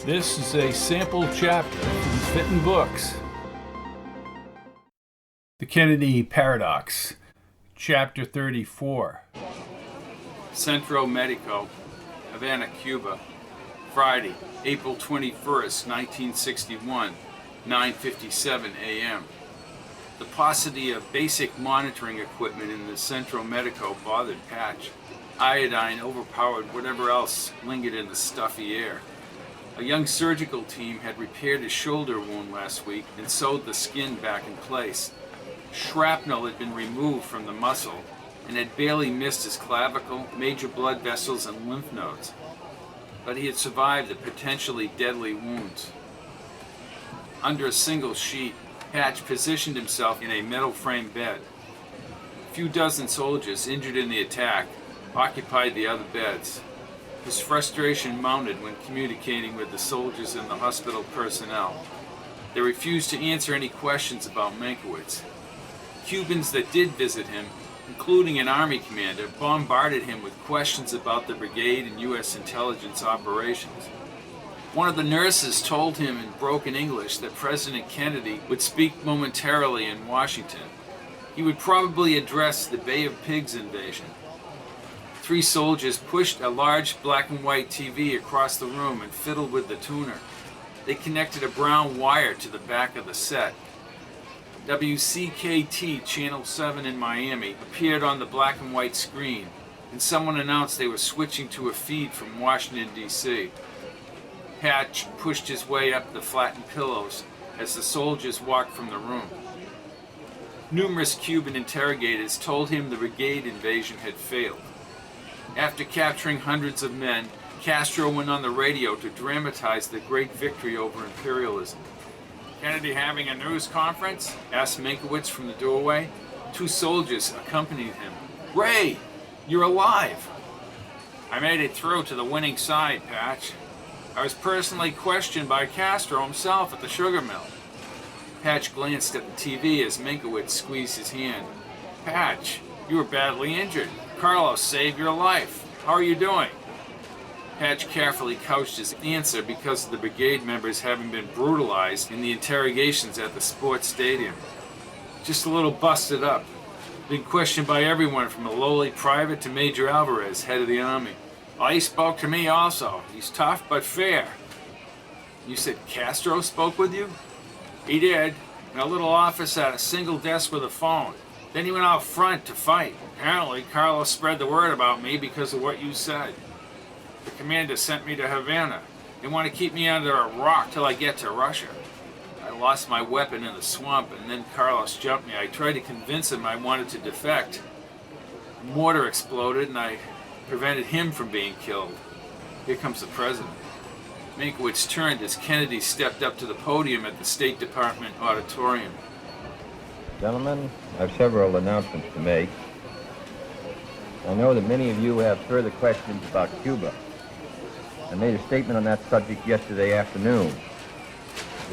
This is a sample chapter from Fitton books. The Kennedy Paradox, Chapter 34. Centro Medico, Havana, Cuba, Friday, April 21st, 1961, 9:57 a.m. The paucity of basic monitoring equipment in the Centro Medico bothered Patch. Iodine overpowered whatever else lingered in the stuffy air. A young surgical team had repaired his shoulder wound last week and sewed the skin back in place. Shrapnel had been removed from the muscle and had barely missed his clavicle, major blood vessels, and lymph nodes. But he had survived the potentially deadly wounds. Under a single sheet, Patch positioned himself in a metal frame bed. A few dozen soldiers injured in the attack occupied the other beds. His frustration mounted when communicating with the soldiers and the hospital personnel. They refused to answer any questions about Mankiewicz. Cubans that did visit him, including an army commander, bombarded him with questions about the brigade and U.S. intelligence operations. One of the nurses told him in broken English that President Kennedy would speak momentarily in Washington. He would probably address the Bay of Pigs invasion. 3 soldiers pushed a large black and white TV across the room and fiddled with the tuner. They connected a brown wire to the back of the set. WCKT Channel 7 in Miami appeared on the black and white screen, and someone announced they were switching to a feed from Washington, D.C. Patch pushed his way up the flattened pillows as the soldiers walked from the room. Numerous Cuban interrogators told him the brigade invasion had failed. After capturing hundreds of men, Castro went on the radio to dramatize the great victory over imperialism. "Kennedy having a news conference?" asked Mankiewicz from the doorway. 2 soldiers accompanied him. "Ray, you're alive!" "I made it through to the winning side, Patch. I was personally questioned by Castro himself at the sugar mill." Patch glanced at the TV as Mankiewicz squeezed his hand. "Patch, you were badly injured. Carlos saved your life. How are you doing?" Patch carefully couched his answer because of the brigade members having been brutalized in the interrogations at the sports stadium. "Just a little busted up. Been questioned by everyone from a lowly private to Major Alvarez, head of the army. Well, he spoke to me also. He's tough but fair." "You said Castro spoke with you?" "He did, in a little office at a single desk with a phone. Then he went out front to fight. Apparently, Carlos spread the word about me because of what you said. The commander sent me to Havana. They want to keep me under a rock till I get to Russia. I lost my weapon in the swamp, and then Carlos jumped me. I tried to convince him I wanted to defect. A mortar exploded, and I prevented him from being killed. Here comes the president." Mankiewicz turned as Kennedy stepped up to the podium at the State Department auditorium. Gentlemen, I have several announcements to make. I know that many of you have further questions about Cuba. I made a statement on that subject yesterday afternoon.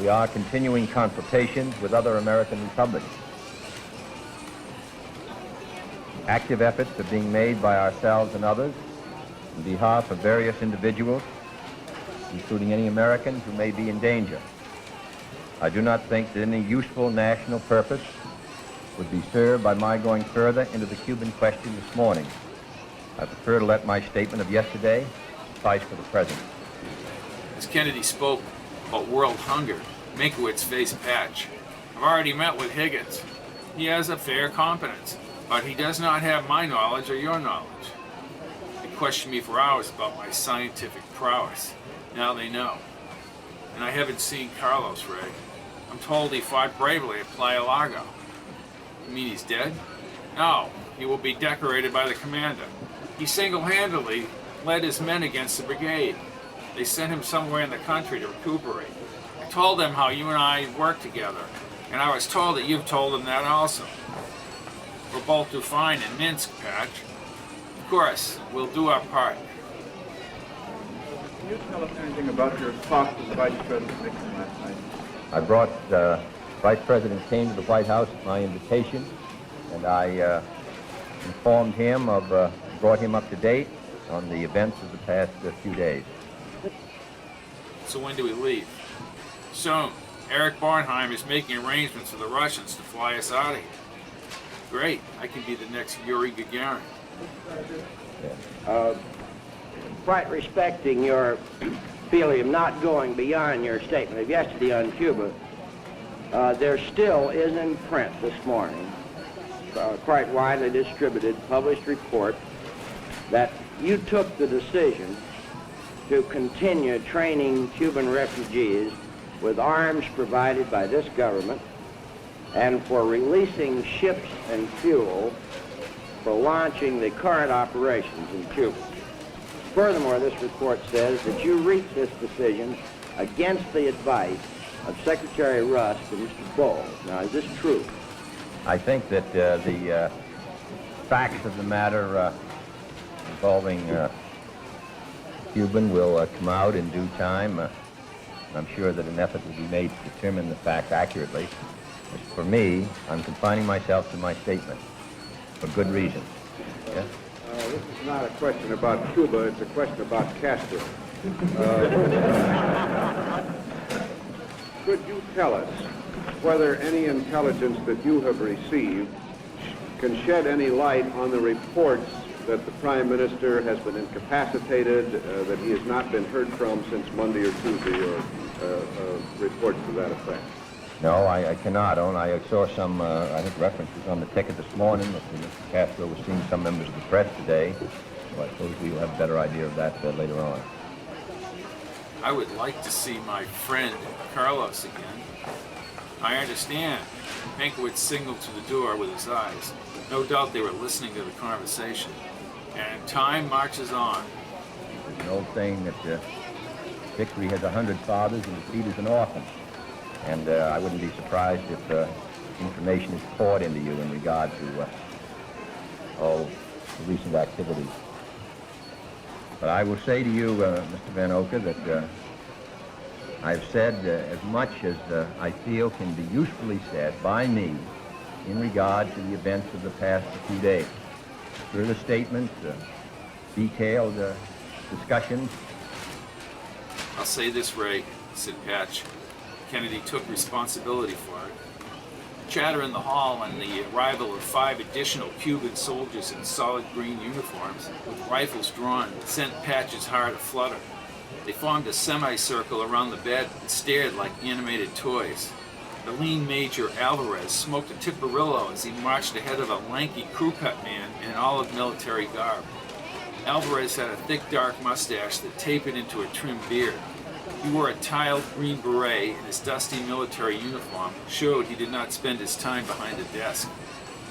We are continuing consultations with other American republics. Active efforts are being made by ourselves and others on behalf of various individuals, including any Americans who may be in danger. I do not think that any useful national purpose would be served by my going further into the Cuban question this morning. I prefer to let my statement of yesterday suffice for the present. As Kennedy spoke about world hunger, Mankiewicz faced Patch. "I've already met with Higgins. He has a fair competence, but he does not have my knowledge or your knowledge. They questioned me for hours about my scientific prowess. Now they know. And I haven't seen Carlos, Ray. I'm told he fought bravely at Playa Largo." "You mean he's dead?" "No, he will be decorated by the commander. He single-handedly led his men against the brigade. They sent him somewhere in the country to recuperate. I told them how you and I worked together, and I was told that you've told them that also. We'll both do fine in Minsk, Patch. Of course, we'll do our part." Can you tell us anything about your talk with Vice President Nixon last night? I brought Vice President came to the White House at my invitation, and I informed him of, brought him up to date on the events of the past few days. So when do we leave? Soon. Eric Bornheim is making arrangements for the Russians to fly us out of here. Great. I can be the next Yuri Gagarin. Quite respecting your feeling of not going beyond your statement of yesterday on Cuba, there still is in print this morning, quite widely distributed, published report that you took the decision to continue training Cuban refugees with arms provided by this government and for releasing ships and fuel for launching the current operations in Cuba. Furthermore, this report says that you reached this decision against the advice of Secretary Rust and Mr. Bowles. Now, is this true? I think that the facts of the matter involving Cuban will come out in due time. I'm sure that an effort will be made to determine the facts accurately. As for me, I'm confining myself to my statement for good reason. Yes? This is not a question about Cuba, it's a question about Castro. Could you tell us whether any intelligence that you have received can shed any light on the reports that the Prime Minister has been incapacitated, that he has not been heard from since Monday or Tuesday, or reports to that effect? No, I cannot. I saw some, I think, references on the ticket this morning that Mr. Castro was seeing some members of the press today. So I suppose we will have a better idea of that later on. I would like to see my friend Carlos again. I understand. Mankiewicz signaled to the door with his eyes. No doubt they were listening to the conversation. And time marches on. There's an old saying that victory has 100 fathers and defeat is an orphan. And I wouldn't be surprised if information is poured into you in regard to all the recent activities. But I will say to you, Mr. Van Oka, that I've said as much as I feel can be usefully said by me in regard to the events of the past few days. Further statements, detailed discussions. I'll say this, Ray, said Patch. Kennedy took responsibility for it. Chatter in the hall on the arrival of 5 additional Cuban soldiers in solid green uniforms with rifles drawn sent Patch's heart aflutter. They formed a semicircle around the bed and stared like animated toys. The lean Major Alvarez smoked a Tiparillo as he marched ahead of a lanky crew-cut man in olive military garb. Alvarez had a thick dark mustache that tapered into a trim beard. He wore a tiled green beret, and his dusty military uniform showed he did not spend his time behind a desk.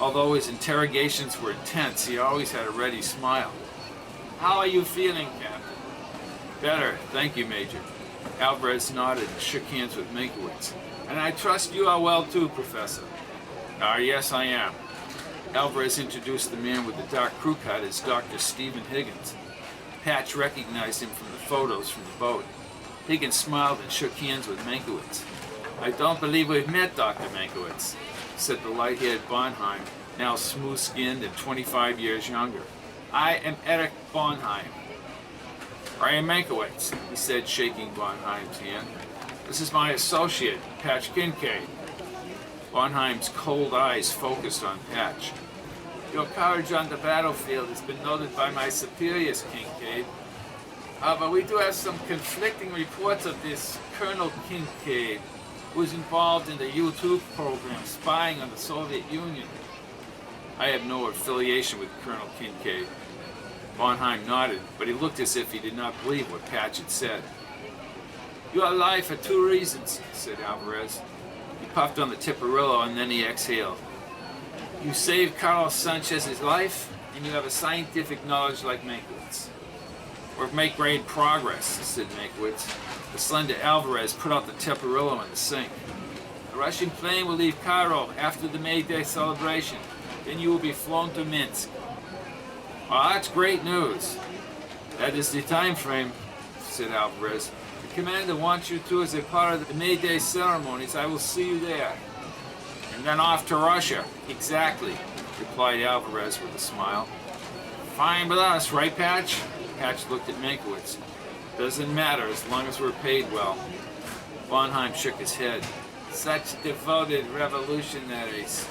Although his interrogations were intense, he always had a ready smile. "How are you feeling, Captain?" "Better, thank you, Major." Alvarez nodded and shook hands with Mankiewicz. "And I trust you are well too, Professor." Yes, I am." Alvarez introduced the man with the dark crew cut as Dr. Stephen Higgins. Patch recognized him from the photos from the boat. Higgins smiled and shook hands with Mankiewicz. "I don't believe we've met, Dr. Mankiewicz," said the light-haired Bornheim, now smooth-skinned and 25 years younger. "I am Eric Bornheim." "I am Mankiewicz," he said, shaking Bornheim's hand. "This is my associate, Patch Kincaid." Bornheim's cold eyes focused on Patch. "Your courage on the battlefield has been noted by my superiors, Kincaid. But we do have some conflicting reports of this Colonel Kincaid, who is involved in the U-2 program spying on the Soviet Union." "I have no affiliation with Colonel Kincaid." Bornheim nodded, but he looked as if he did not believe what Patch had said. "You are alive for 2 reasons, said Alvarez. He puffed on the Tiparillo and then he exhaled. "You saved Carlos Sanchez's life, and you have a scientific knowledge like Mankiewicz." "We've made great progress," said Mankiewicz. The slender Alvarez put out the Tiparillo in the sink. "A Russian plane will leave Cairo after the May Day celebration. Then you will be flown to Minsk." "Oh, that's great news." "That is the time frame," said Alvarez. "The commander wants you to as a part of the May Day ceremonies. I will see you there." "And then off to Russia." "Exactly," replied Alvarez with a smile. "Fine with us, right, Patch?" Patch looked at Mankiewicz. Doesn't matter as long as we're paid well. Bonheim shook his head. Such devoted revolutionaries.